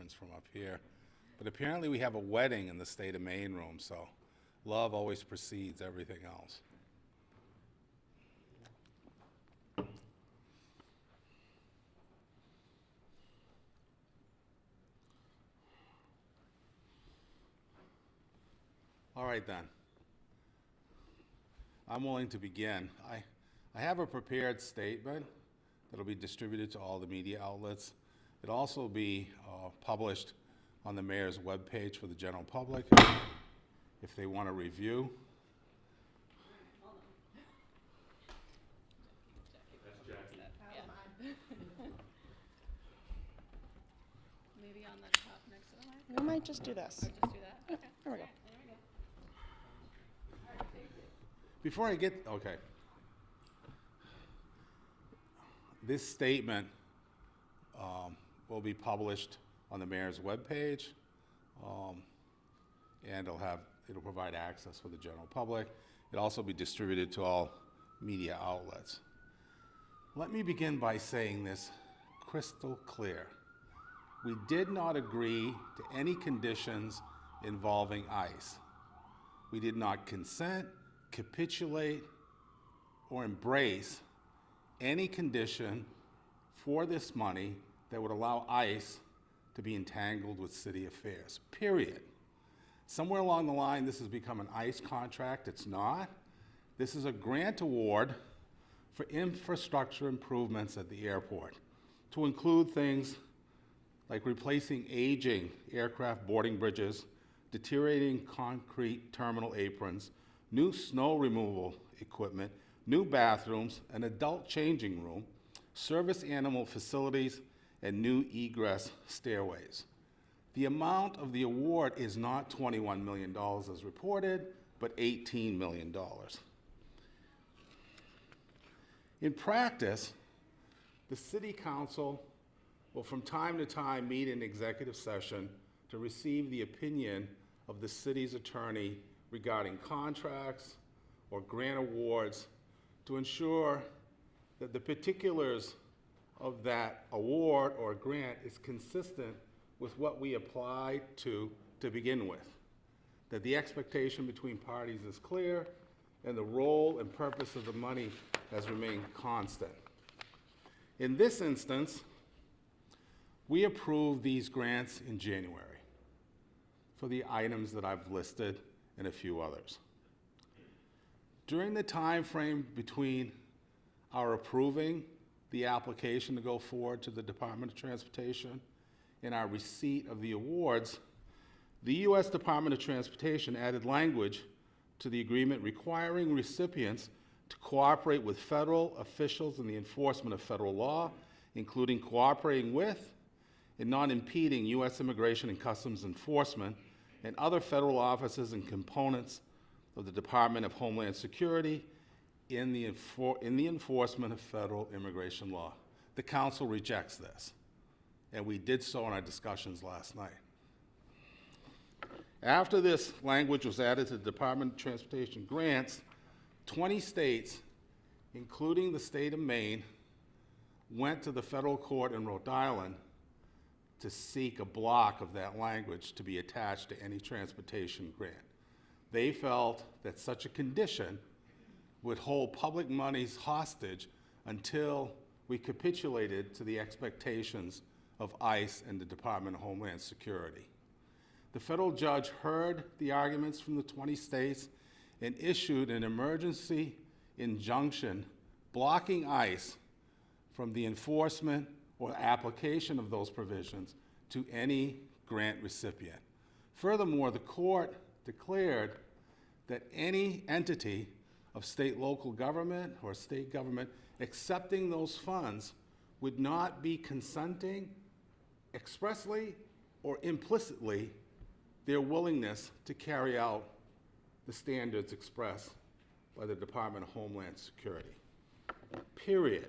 difference from up here. But apparently we have a wedding in the State of Maine room, so love always precedes everything else. All right then. I'm willing to begin. I have a prepared statement that'll be distributed to all the media outlets. It'll also be published on the mayor's webpage for the general public if they want to review. Maybe on the top next to the mic? We might just do this. Or just do that? Okay. There we go. There we go. Before I get, okay. This statement will be published on the mayor's webpage, and it'll provide access for the general public. It'll also be distributed to all media outlets. Let me begin by saying this crystal clear. We did not agree to any conditions involving ICE. We did not consent, capitulate, or embrace any condition for this money that would allow ICE to be entangled with city affairs, period. Somewhere along the line, this has become an ICE contract. It's not. This is a grant award for infrastructure improvements at the airport, to include things like replacing aging aircraft boarding bridges, deteriorating concrete terminal aprons, new snow removal equipment, new bathrooms, an adult changing room, service animal facilities, and new egress stairways. The amount of the award is not $21 million as reported, but $18 million. In practice, the City Council will from time to time meet in executive session to receive the opinion of the city's attorney regarding contracts or grant awards to ensure that the particulars of that award or grant is consistent with what we applied to begin with, that the expectation between parties is clear, and the role and purpose of the money has remained constant. In this instance, we approved these grants in January for the items that I've listed and a few others. During the time frame between our approving the application to go forward to the Department of Transportation and our receipt of the awards, the U.S. Department of Transportation added language to the agreement requiring recipients to cooperate with federal officials in the enforcement of federal law, including cooperating with and not impeding U.S. Immigration and Customs Enforcement and other federal offices and components of the Department of Homeland Security in the enforcement of federal immigration law. The council rejects this, and we did so in our discussions last night. After this language was added to the Department of Transportation grants, 20 states, including the state of Maine, went to the federal court in Rhode Island to seek a block of that language to be attached to any transportation grant. They felt that such a condition would hold public monies hostage until we capitulated to the expectations of ICE and the Department of Homeland Security. The federal judge heard the arguments from the 20 states and issued an emergency injunction blocking ICE from the enforcement or application of those provisions to any grant recipient. Furthermore, the court declared that any entity of state local government or state government accepting those funds would not be consenting expressly or implicitly their willingness to carry out the standards expressed by the Department of Homeland Security. Period.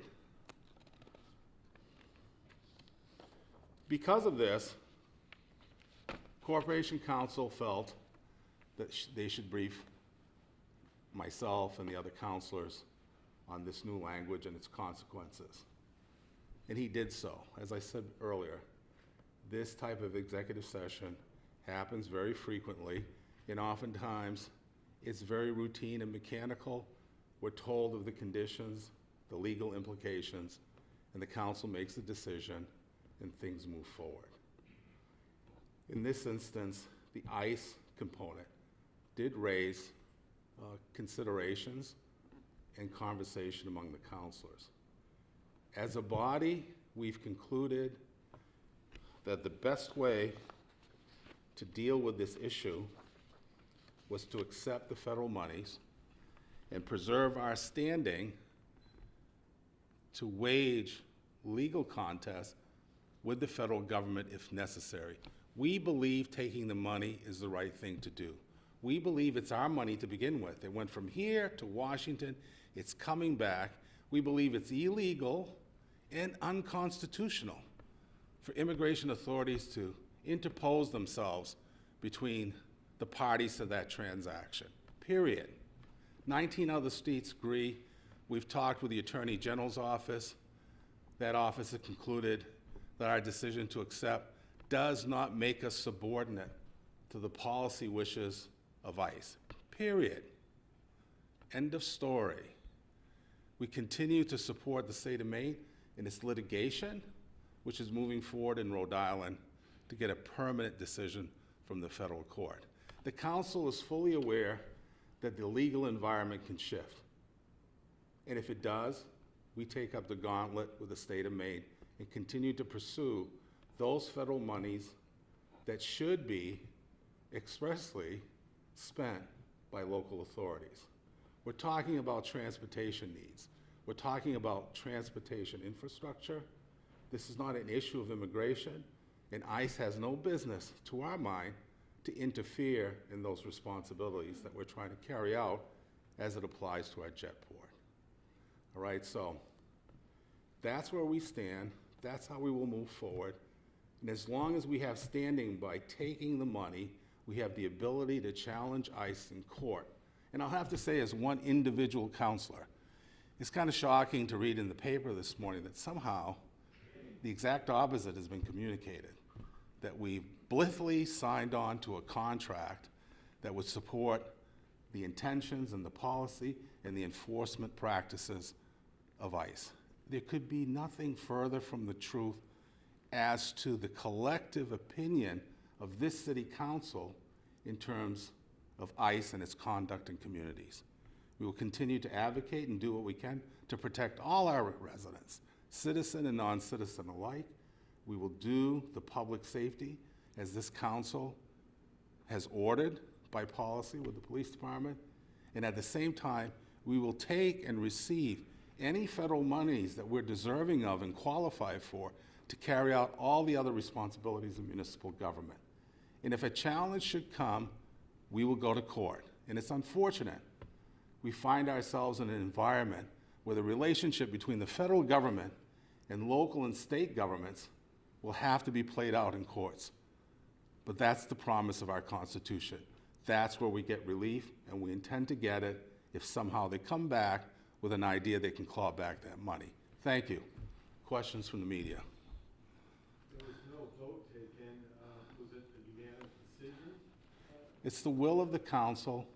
Because of this, Corporation Counsel felt that they should brief myself and the other counselors on this new language and its consequences. And he did so. As I said earlier, this type of executive session happens very frequently, and oftentimes it's very routine and mechanical. We're told of the conditions, the legal implications, and the council makes a decision and things move forward. In this instance, the ICE component did raise considerations and conversation among the councilors. As a body, we've concluded that the best way to deal with this issue was to accept the federal monies and preserve our standing to wage legal contests with the federal government if necessary. We believe taking the money is the right thing to do. We believe it's our money to begin with. It went from here to Washington. It's coming back. We believe it's illegal and unconstitutional for immigration authorities to interpose themselves between the parties to that transaction, period. 19 other states agree. We've talked with the Attorney General's office. That office has concluded that our decision to accept does not make us subordinate to the policy wishes of ICE, period. End of story. We continue to support the state of Maine in its litigation, which is moving forward in Rhode Island to get a permanent decision from the federal court. The council is fully aware that the legal environment can shift. And if it does, we take up the gauntlet with the state of Maine and continue to pursue those federal monies that should be expressly spent by local authorities. We're talking about transportation needs. We're talking about transportation infrastructure. This is not an issue of immigration, and ICE has no business, to our mind, to interfere in those responsibilities that we're trying to carry out as it applies to our jetport. All right, so that's where we stand. That's how we will move forward. And as long as we have standing by taking the money, we have the ability to challenge ICE in court. And I'll have to say, as one individual counselor, it's kind of shocking to read in the paper this morning that somehow the exact opposite has been communicated, that we blithely signed on to a contract that would support the intentions and the policy and the enforcement practices of ICE. There could be nothing further from the truth as to the collective opinion of this city council in terms of ICE and its conduct in communities. We will continue to advocate and do what we can to protect all our residents, citizen and non-citizen alike. We will do the public safety as this council has ordered by policy with the police department. And at the same time, we will take and receive any federal monies that we're deserving of and qualify for to carry out all the other responsibilities of municipal government. And if a challenge should come, we will go to court. And it's unfortunate we find ourselves in an environment where the relationship between the federal government and local and state governments will have to be played out in courts. But that's the promise of our Constitution. That's where we get relief, and we intend to get it if somehow they come back with an idea they can claw back that money. Thank you. Questions from the media? There was no vote taken. Was it a unanimous decision? It's the will of the council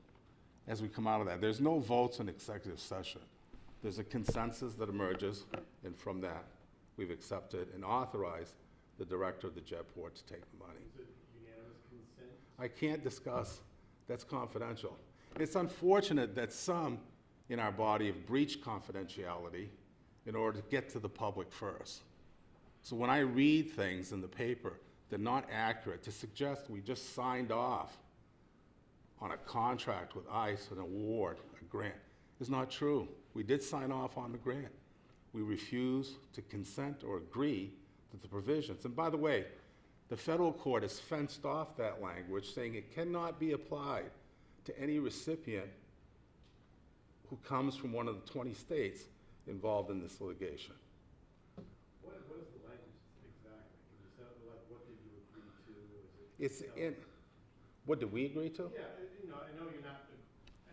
as we come out of that. There's no votes in executive session. There's a consensus that emerges, and from that, we've accepted and authorized the director of the Jetport to take the money. Was it unanimous consent? I can't discuss. That's confidential. It's unfortunate that some in our body have breached confidentiality in order to get to the public first. So when I read things in the paper, they're not accurate. To suggest we just signed off on a contract with ICE, an award, a grant, is not true. We did sign off on the grant. We refuse to consent or agree to the provisions. And by the way, the federal court has fenced off that language, saying it cannot be applied to any recipient who comes from one of the 20 states involved in this litigation. What is the language exactly? Can you tell, like, what did you agree to? Is it, It's in, what did we agree to? yeah, I know you're not,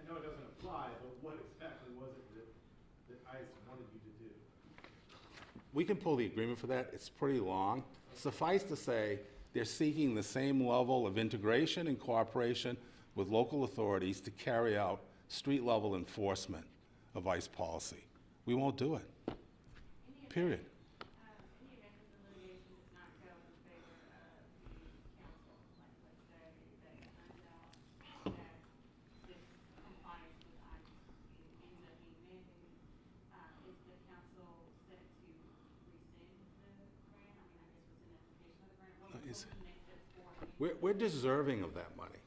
I know it doesn't apply, but what exactly was it that ICE wanted you to do? We can pull the agreement for that. It's pretty long. Suffice to say they're seeking the same level of integration and cooperation with local authorities to carry out street-level enforcement of ICE policy. We won't do it, period. In the event that the litigation does not go in favor of the council, like let's say that it turns out that this compliance with ICE ends up being mandated, is the council set to rescind the grant? I mean, I guess what's an application of the grant? What would be the next steps for? We're deserving of that money.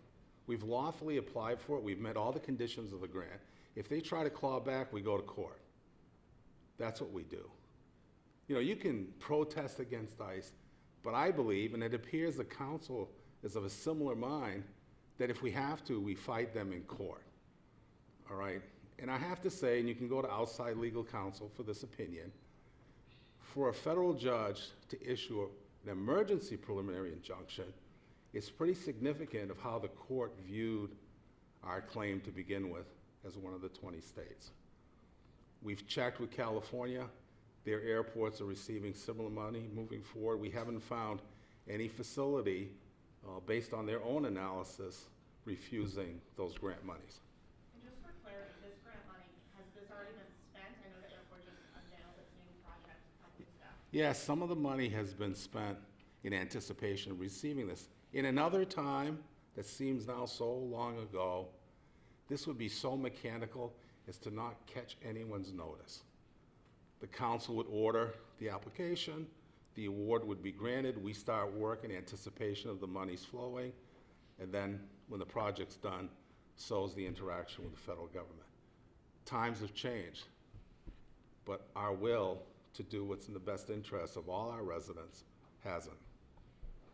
We've lawfully applied for it. We've met all the conditions of the grant. If they try to claw back, we go to court. That's what we do. You know, you can protest against ICE, but I believe, and it appears the council is of a similar mind, that if we have to, we fight them in court. All right? And I have to say, and you can go to outside legal counsel for this opinion, for a federal judge to issue an emergency preliminary injunction, it's pretty significant of how the court viewed our claim to begin with as one of the 20 states. We've checked with California. Their airports are receiving similar money moving forward. We haven't found any facility, based on their own analysis, refusing those grant monies. And just for clarity, this grant money, has this already been spent? I know the airport just unveiled its new project a couple weeks ago. Yes, some of the money has been spent in anticipation of receiving this. In another time that seems now so long ago, this would be so mechanical as to not catch anyone's notice. The council would order the application, the award would be granted, we start work in anticipation of the monies flowing, and then when the project's done, so's the interaction with the federal government. Times have changed, but our will to do what's in the best interest of all our residents hasn't.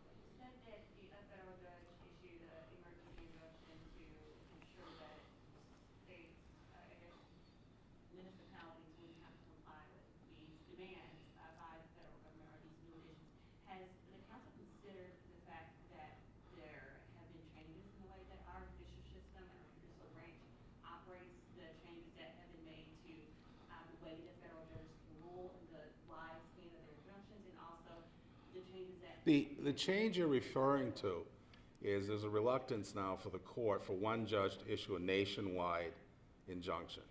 You said that a federal judge issued an emergency injunction to ensure that states, I guess, municipalities wouldn't have to comply with these demands by the federal government or these new additions. Has the council considered the fact that there have been changes in the way that our judicial system and our judicial branch operates, the changes that have been made to the way that federal judges can rule and the lifespan of their injunctions, and also the changes that The change you're referring to is there's a reluctance now for the court for one judge to issue a nationwide injunction.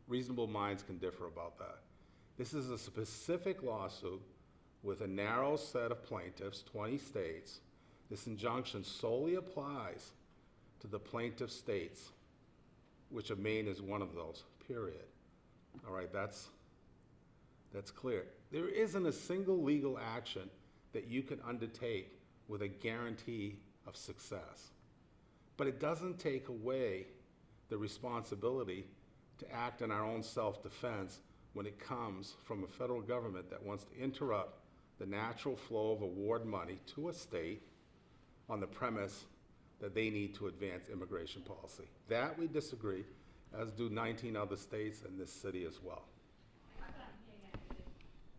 Reasonable minds can differ about that. This is a specific lawsuit with a narrow set of plaintiffs, 20 states. This injunction solely applies to the plaintiff states, which of Maine is one of those, period. All right, that's clear. There isn't a single legal action that you can undertake with a guarantee of success. But it doesn't take away the responsibility to act in our own self-defense when it comes from a federal government that wants to interrupt the natural flow of award money to a state on the premise that they need to advance immigration policy. That we disagree, as do 19 other states and this city as well. What I'm getting at is,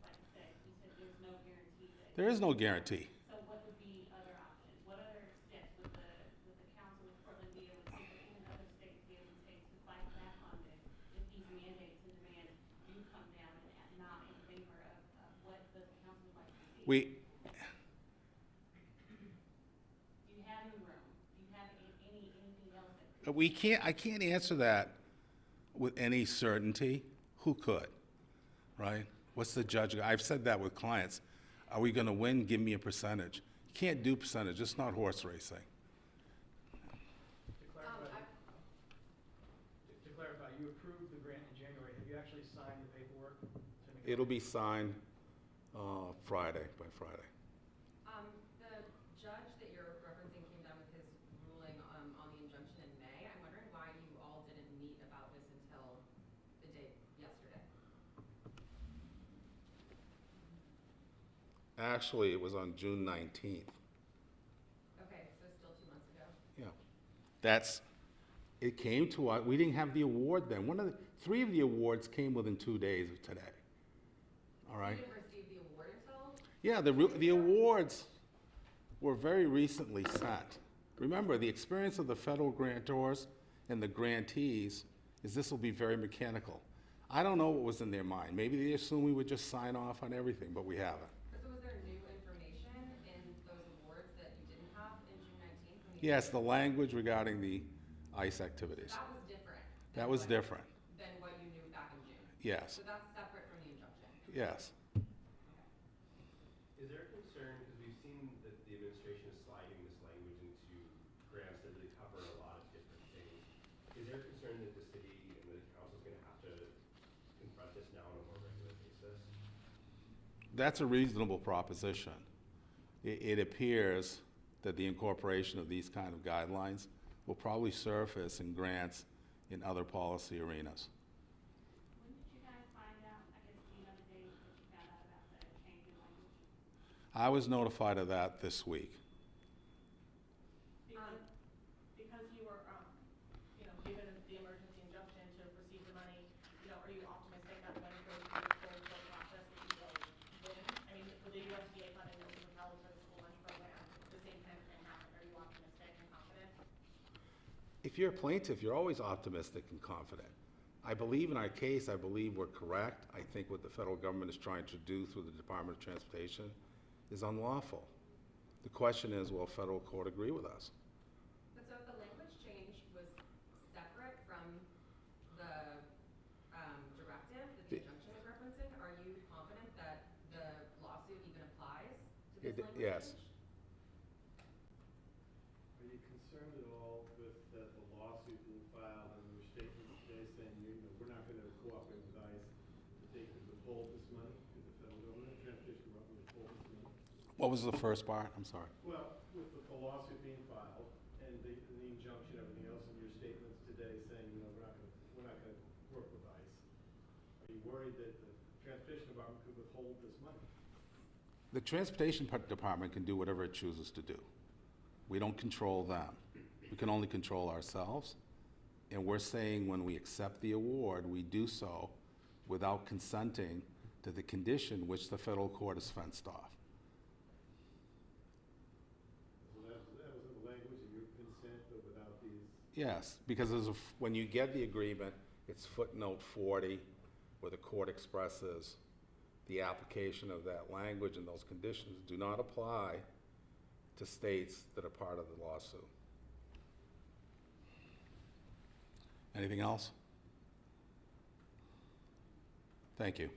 like you said, there's no guarantee that. There is no guarantee. So what would be other options? What other steps would the council of Portland be able to, or even other states be able to take to fight back on this if these mandates and demands do come down and not in favor of what the council would like to see? Do you have any room? Do you have anything else that? I can't answer that with any certainty. Who could, right? What's the judge? I've said that with clients. Are we going to win? Give me a percentage. You can't do percentage. It's not horse racing. To clarify, you approved the grant in January. Have you actually signed the paperwork? It'll be signed Friday, by Friday. The judge that you're referencing came down with his ruling on the injunction in May. I'm wondering why you all didn't meet about this until the day yesterday. Actually, it was on June 19th. Okay, so still 2 months ago. Yeah. It came to us, we didn't have the award then. Three of the awards came within 2 days of today. All right? You didn't receive the award until? Yeah, the awards were very recently sent. Remember, the experience of the federal grantors and the grantees is this will be very mechanical. I don't know what was in their mind. Maybe they assumed we would just sign off on everything, but we haven't. So was there new information in Yes, the language regarding the ICE activities. That was different. That was different, Than what you knew back in June. yes, So that's separate from the injunction. yes. Is there a concern, because we've seen that the administration is sliding this language into grants that really cover a lot of different things. Is there a concern that the city and the council is gonna have to confront this now on a more regular basis? That's a reasonable proposition. It appears that the incorporation of these kind of guidelines will probably surface in grants in other policy arenas. When did you guys find out, I guess, the other day that you found out about the change in language? I was notified of that this week. Because you were, given the emergency injunction to receive the money, are you optimistic that when it goes through the full court process that you will win? I mean, with the USDA funding that was withheld for the school lunch program, the same kind of thing happened. Are you optimistic and confident? If you're a plaintiff, you're always optimistic and confident. I believe in our case, I believe we're correct. I think what the federal government is trying to do through the Department of Transportation is unlawful. The question is, will a federal court agree with us? But so if the language change was separate from the directive that the injunction is referencing, are you confident that the lawsuit even applies to this language Yes. change? Are you concerned at all with the lawsuit being filed and your statement today saying, we're not gonna cooperate with ICE that they could withhold this money to the federal government, transportation government withhold this money? What was the first part? I'm sorry. Well, with the lawsuit being filed and the injunction, everything else, and your statements today saying, we're not gonna work with ICE, are you worried that the transportation department could withhold this money? The Transportation Department can do whatever it chooses to do. We don't control them. We can only control ourselves. And we're saying when we accept the award, we do so without consenting to the condition which the federal court has fenced off. So that was in the language of your consent, but without these. Yes, because when you get the agreement, it's footnote 40, where the court expresses the application of that language and those conditions do not apply to states that are part of the lawsuit. Anything else? Thank you.